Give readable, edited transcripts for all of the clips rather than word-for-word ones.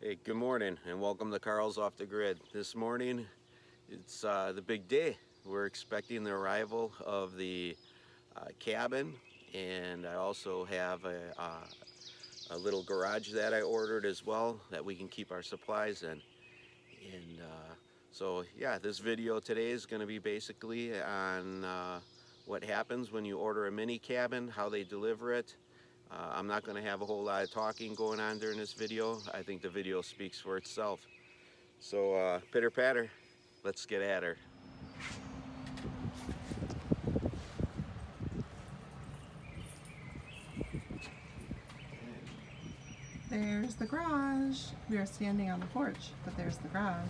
Hey, good morning and welcome to Carl's Off the Grid. This morning, it's the big day. We're expecting the arrival of the cabin, and I also have a little garage that I ordered as well that we can keep our supplies in. And so yeah, this video today is going to be basically on what happens when you order a mini cabin, how they deliver it. I'm not going to have a whole lot of talking going on during this video. I think the video speaks for itself. So pitter patter, let's get at her. There's the garage. We are standing on the porch, but there's the garage.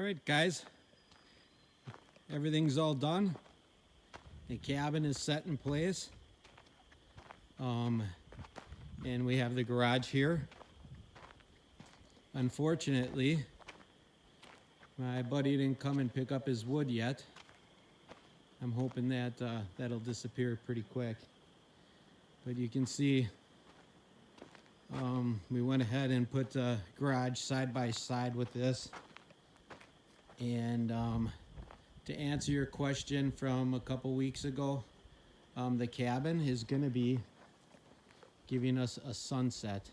Alright guys, everything's all done. The cabin is set in place. And we have the garage here. Unfortunately, my buddy didn't come and pick up his wood yet. I'm hoping that that'll disappear pretty quick. But you can see we went ahead and put the garage side by side with this. And to answer your question from a couple weeks ago, the cabin is going to be giving us a sunset.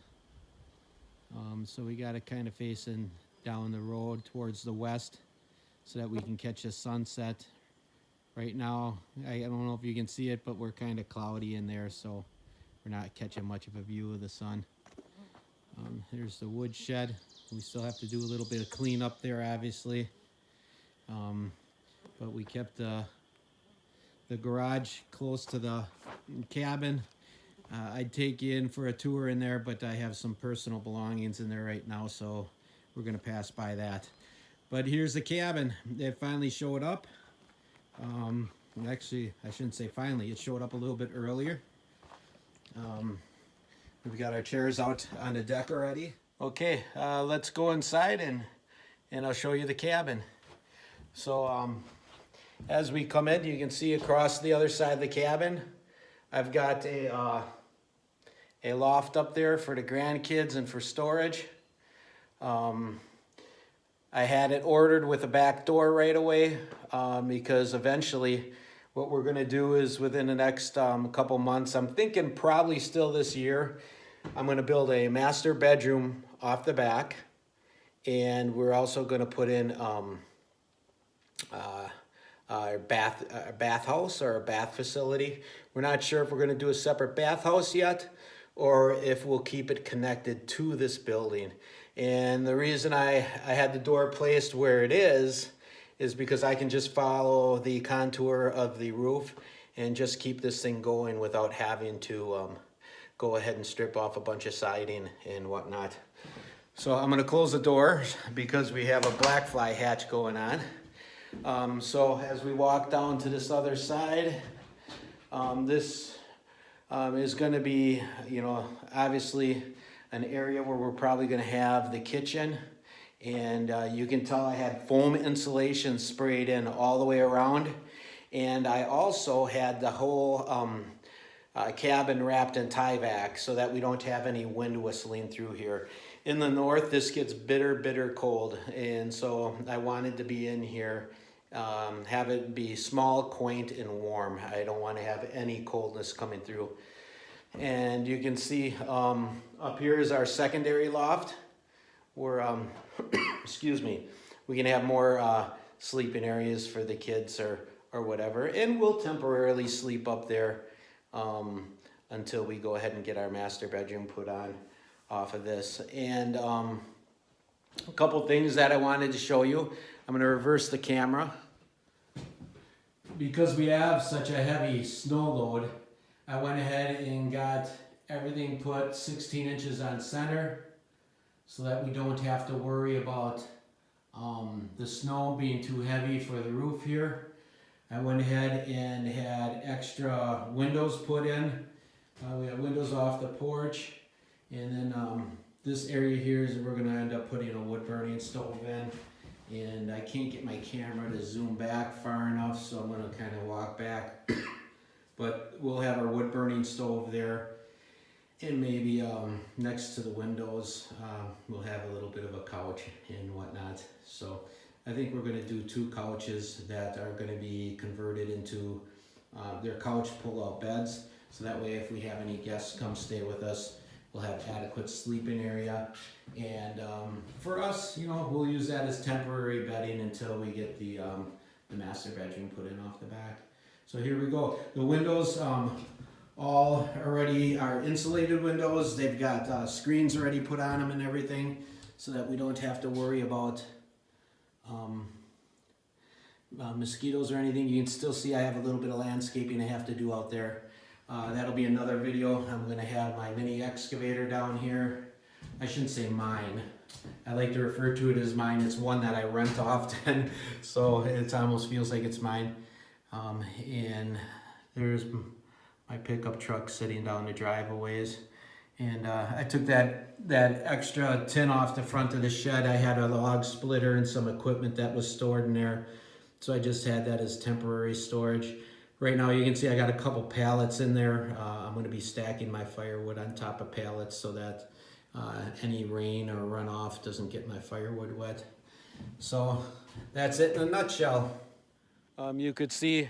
So we got it kind of facing down the road towards the west so that we can catch a sunset. Right now, I don't know if you can see it, but we're kind of cloudy in there, so we're not catching much of a view of the sun. There's the wood shed. We still have to do a little bit of cleanup there, obviously. But we kept the garage close to the cabin. I'd take you in for a tour in there, but I have some personal belongings in there right now, so we're gonna pass by that. But here's the cabin. It finally showed up. Actually, I shouldn't say finally, it showed up a little bit earlier. We've got our chairs out on the deck already. Okay, let's go inside and I'll show you the cabin. So as we come in, you can see across the other side of the cabin, I've got a loft up there for the grandkids and for storage. I had it ordered with a back door right away because eventually what we're gonna do is within the next couple months, I'm thinking probably still this year, I'm gonna build a master bedroom off the back, and we're also gonna put in a bathhouse or a bath facility. We're not sure if we're gonna do a separate bathhouse yet or if we'll keep it connected to this building. And the reason I had the door placed where it is because I can just follow the contour of the roof and just keep this thing going without having to go ahead and strip off a bunch of siding and whatnot. So I'm gonna close the door because we have a black fly hatch going on. So as we walk down to this other side, this is gonna be, you know, obviously an area where we're probably gonna have the kitchen. And you can tell I had foam insulation sprayed in all the way around. And I also had the whole cabin wrapped in Tyvek so that we don't have any wind whistling through here. In the north, this gets bitter, bitter cold. And so I wanted to be in here, have it be small, quaint, and warm. I don't want to have any coldness coming through. And you can see up here is our secondary loft where, excuse me, we can have more sleeping areas for the kids or whatever. And we'll temporarily sleep up there until we go ahead and get our master bedroom put on off of this. And a couple things that I wanted to show you. I'm gonna reverse the camera. Because we have such a heavy snow load, I went ahead and got everything put 16 inches on center so that we don't have to worry about the snow being too heavy for the roof here. I went ahead and had extra windows put in. We have windows off the porch, and then this area here is we're gonna end up putting a wood burning stove in. And I can't get my camera to zoom back far enough, so I'm gonna kind of walk back. But we'll have our wood burning stove there, and maybe next to the windows we'll have a little bit of a couch and whatnot. So I think we're going to do 2 couches that are going to be converted into their couch pull-out beds, so that way if we have any guests come stay with us, we'll have adequate sleeping area. And for us, you know, we'll use that as temporary bedding until we get the master bedroom put in off the back. So here we go. The windows all already are insulated windows. They've got screens already put on them and everything, so that we don't have to worry about mosquitoes or anything. You can still see I have a little bit of landscaping I have to do out there. That'll be another video. I'm going to have my mini excavator down here I shouldn't say mine. I like to refer to it as mine. It's one that I rent often, so it almost feels like it's mine. And there's my pickup truck sitting down the driveways. And I took that extra tin off the front of the shed. I had a log splitter and some equipment that was stored in there. So I just had that as temporary storage. Right now you can see I got a couple pallets in there. I'm going to be stacking my firewood on top of pallets so that any rain or runoff doesn't get my firewood wet. So that's it in a nutshell. You could see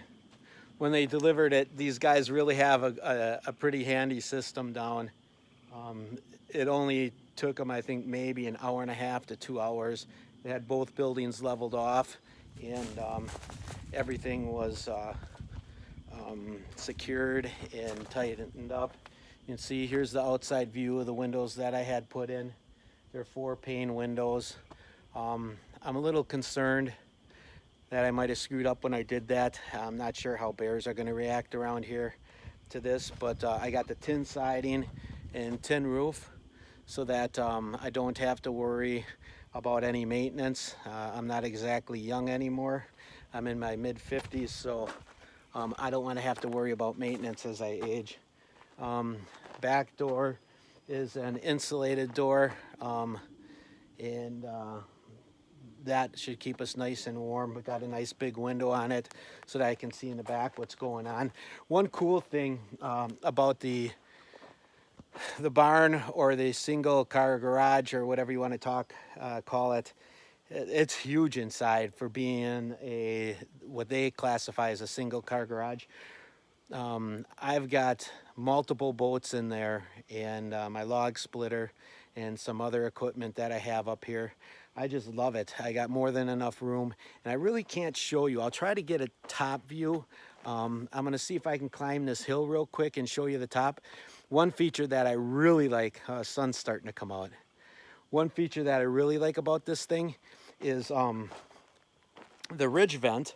when they delivered it, these guys really have a pretty handy system down. It only took them, I think, maybe an hour and a half to 2 hours. They had both buildings leveled off, and everything was secured and tightened up. You can see here's the outside view of the windows that I had put in. They're 4-pane windows. I'm a little concerned that I might have screwed up when I did that. I'm not sure how bears are going to react around here to this, but I got the tin siding and tin roof so that I don't have to worry about any maintenance. I'm not exactly young anymore. I'm in my mid-50s, so I don't want to have to worry about maintenance as I age. Back door is an insulated door, and that should keep us nice and warm. We got a nice big window on it so that I can see in the back what's going on. One cool thing about the barn, or the single car garage, or whatever you want to call it, it's huge inside for being what they classify as a single car garage. I've got multiple boats in there, and my log splitter and some other equipment that I have up here. I just love it. I got more than enough room, and I really can't show you. I'll try to get a top view. I'm gonna see if I can climb this hill real quick and show you the top. One feature that I really like, sun's starting to come out. One feature that I really like about this thing is the ridge vent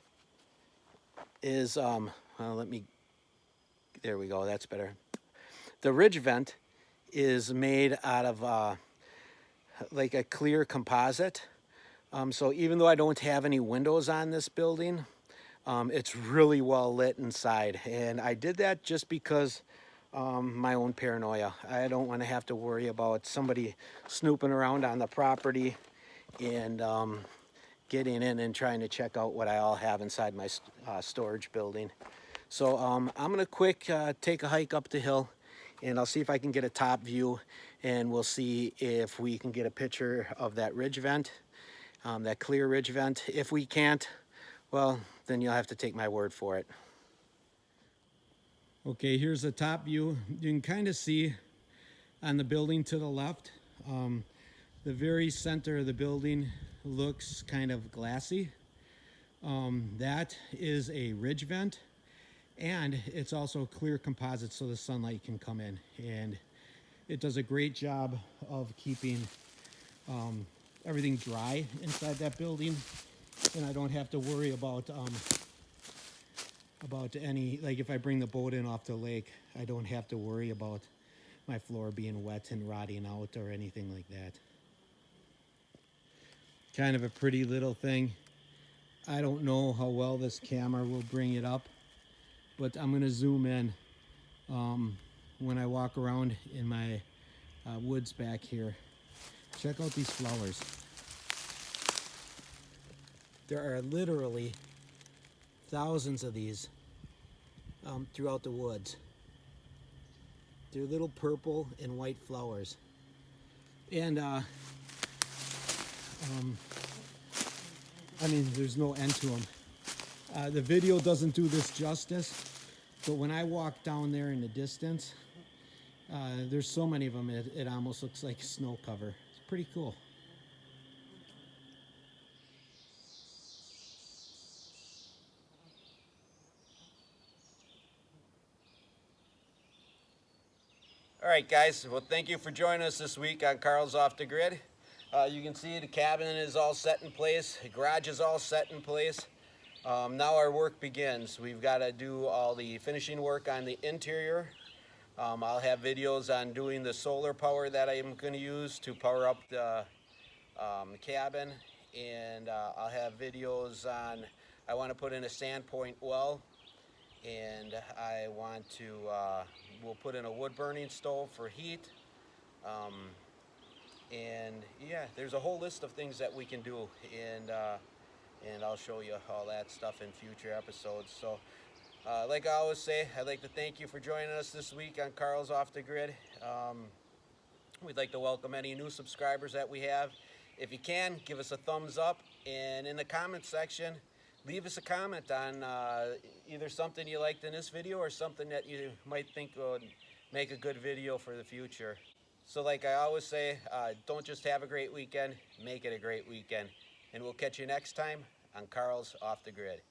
is, there we go, that's better. The ridge vent is made out of like a clear composite. So even though I don't have any windows on this building, it's really well lit inside. And I did that just because my own paranoia. I don't want to have to worry about somebody snooping around on the property and getting in and trying to check out what I all have inside my storage building. So I'm gonna take a hike up the hill, and I'll see if I can get a top view, and we'll see if we can get a picture of that ridge vent, that clear ridge vent. If we can't, well, then you'll have to take my word for it. Okay, here's the top view. You can kind of see on the building to the left, the very center of the building looks kind of glassy. That is a ridge vent, and it's also clear composite so the sunlight can come in, and it does a great job of keeping everything dry inside that building, and I don't have to worry about any, like if I bring the boat in off the lake, I don't have to worry about my floor being wet and rotting out or anything like that. Kind of a pretty little thing. I don't know how well this camera will bring it up, but I'm gonna zoom in when I walk around in my woods back here. Check out these flowers. There are literally thousands of these throughout the woods. They're little purple and white flowers. And I mean, there's no end to them. The video doesn't do this justice, but when I walk down there in the distance, there's so many of them, it almost looks like snow cover. It's pretty cool. All right, guys, well, thank you for joining us this week on Carl's Off the Grid. You can see the cabin is all set in place. The garage is all set in place. Now our work begins. We've got to do all the finishing work on the interior I'll have videos on doing the solar power that I'm going to use to power up the cabin, and I'll have videos on, I want to put in a sandpoint well, and I want to, we'll put in a wood burning stove for heat. And yeah, there's a whole list of things that we can do, and I'll show you all that stuff in future episodes. So like I always say, I'd like to thank you for joining us this week on Carl's Off the Grid. We'd like to welcome any new subscribers that we have. If you can, give us a thumbs up, and in the comment section, leave us a comment on either something you liked in this video or something that you might think would make a good video for the future. So like I always say, don't just have a great weekend, make it a great weekend. And we'll catch you next time on Carl's Off the Grid.